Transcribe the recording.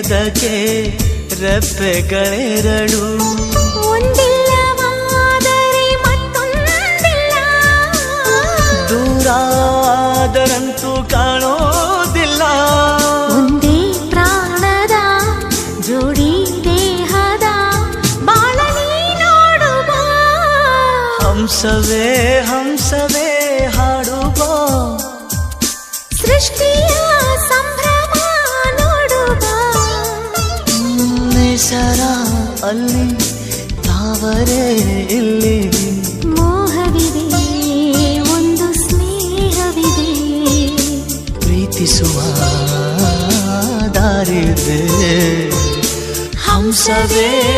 ಸ್ನೇಹದಕ್ಕೆ ರೆಪ್ಪೆಗಳೆರಡು, ಒಂದಿಲ್ಲವಾದರೆ ಮತ್ತೊಂದಿಲ್ಲ. ದೂರಾದರಂತೂ ಕಾಣೋದಿಲ್ಲ. ಒಂದೇ ಪ್ರಾಣದ ಜೋಡಿ ದೇಹದ ಬಾಳಲಿ ನೋಡುವ. ಹಂಸವೇ ಹಂಸವೇ ಹಾಡುವ, ಸೃಷ್ಟಿಯ ಸಂಭ್ರಮ ನೋಡುವ. ನಿಸರ ಅಲ್ಲಿ ತಾವರೆ ಇಲ್ಲಿ, ಮೋಹವಿದೆ ಒಂದು ಸ್ನೇಹವಿದೆ. ಪ್ರೀತಿಸುವ ದಾರಿದೆ. ಹಂಸವೇ